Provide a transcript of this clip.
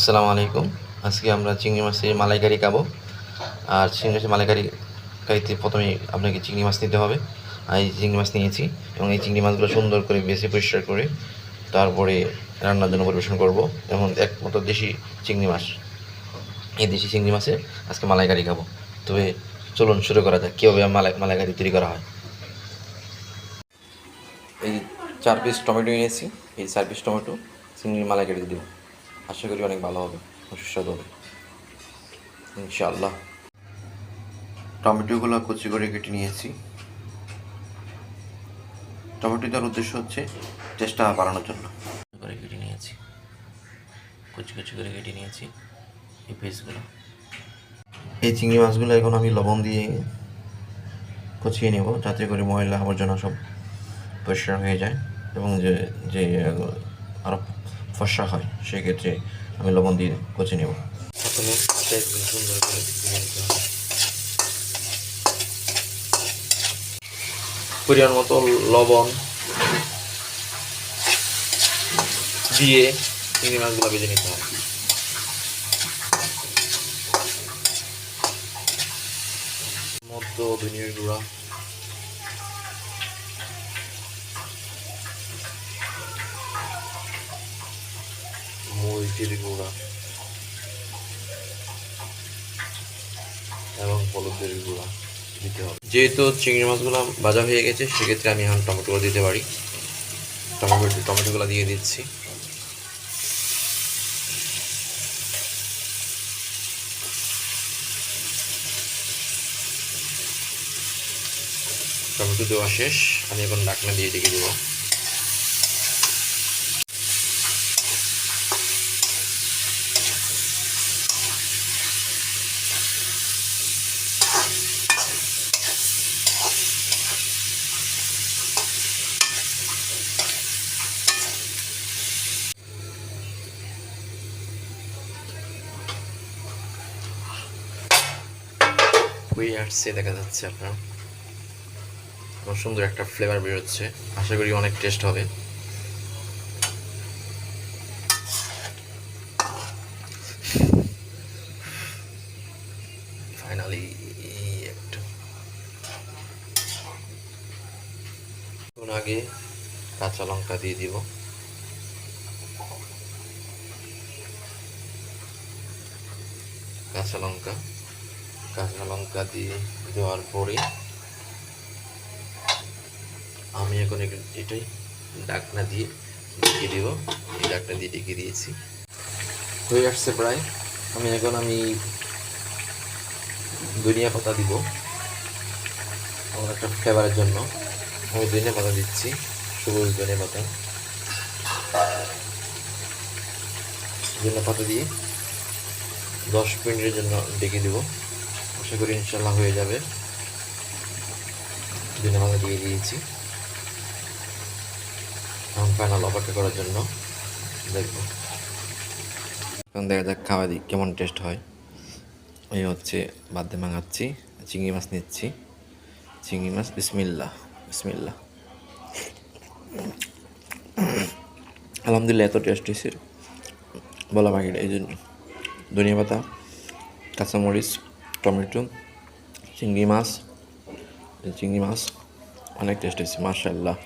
আসসালামু আলাইকুম। আজকে আমরা চিংড়ি মাছের মালাইকারি খাবো। আর চিংড়ি মাছের মালাইকারিতে প্রথমেই আপনাকে চিংড়ি মাছ নিতে হবে। আর এই চিংড়ি মাছ নিয়েছি এবং এই চিংড়ি মাছগুলো সুন্দর করে বেছে পরিষ্কার করে তারপরে রান্নার জন্য পরিবেশন করব। যেমন একমাত্র দেশি চিংড়ি মাছ, এই দেশি চিংড়ি মাছে আজকে মালাইকারি খাবো। তবে চলুন শুরু করা যাক কীভাবে মালাইকারি তৈরি করা হয়। এই 4 পিস টমেটো নিয়েছি। এই 4 পিস টমেটো চিংড়ির মালাইকারিতে দেবো। আশা করি অনেক ভালো হবে, সুস্বাদু হবে ইনশাআল্লাহ। টমেটোগুলো কুচি করে কেটে নিয়েছি। টমেটো দেওয়ার উদ্দেশ্য হচ্ছে টেস্টটা বাড়ানোর জন্য। করে কেটে নিয়েছি, কুচি কুচি করে কেটে নিয়েছি এই পিসগুলো। এই চিংড়ি মাছগুলো এখন আমি লবণ দিয়ে কুচিয়ে নেব, যাতে করে ময়লা আবর্জনা সব পরিষ্কার হয়ে যায় এবং যে যে আরও ফর্সা হয়, সেক্ষেত্রে আমি লবণ দিয়ে কুচিয়ে নেব। প্রথমে সুন্দর করে নিতে হবে। পরিমাণ মতো লবণ দিয়ে চিংড়ি মাছগুলো ভেজে নিতে হবে। মধ্য ধনিয়ার গুঁড়া, মরিচের গুঁড়া এবং হলুদের গুঁড়া দিতে হবে। যেহেতু চিংড়ি মাছগুলো ভাজা হয়ে গেছে, সেক্ষেত্রে আমি এখন টমেটোগুলো দিতে পারি। টমেটোগুলো দিয়ে দিচ্ছি। টমেটো দেওয়া শেষ, আমি এখন ঢাকনা দিয়ে ঢেকে দেবো। হয়ে আসছে, দেখা যাচ্ছে আপনার খুব সুন্দর একটা ফ্লেভার বেরোচ্ছে। আশা করি অনেক টেস্ট হবে। ফাইনালি একটা আগে কাঁচা লঙ্কা দিয়ে দিব। কাঁচা লঙ্কা দিয়ে দেওয়ার পরে আমি এখন এটাই ঢাকনা দিয়ে ঢেকে দিব। এই ঢাকনা দিয়ে ঢেকে দিয়েছি, হয়ে আসছে প্রায়। আমি ধনিয়া পাতা দিব আমার একটা ফ্লেভারের জন্য। আমি ধনিয়া পাতা দিচ্ছি, সবুজ ধনিয়া পাতা দিয়ে 10 মিনিটের জন্য ঢেকে দিব। আশা করি ইনশাল্লাহ হয়ে যাবে। ধনিয়া পাতা দিয়ে দিয়েছি। এখন ফাইনাল অপেক্ষা করার জন্য দেখবো। এখন দেখা যাক খাওয়া দিই কেমন টেস্ট হয়। এই হচ্ছে বাদে মাঙাচ্ছি, চিংড়ি মাছ নিচ্ছি। চিংড়ি মাছ, বিসমিল্লাহ বিসমিল্লাহ। আলহামদুলিল্লাহ, এত টেস্ট হয়েছে বলা বাকিটা। এই জন্য ধনিয়া পাতা, কাঁচামরিচ, টমেটো, চিংড়ি মাছ অনেক টেস্ট হয়েছে মাশাআল্লাহ।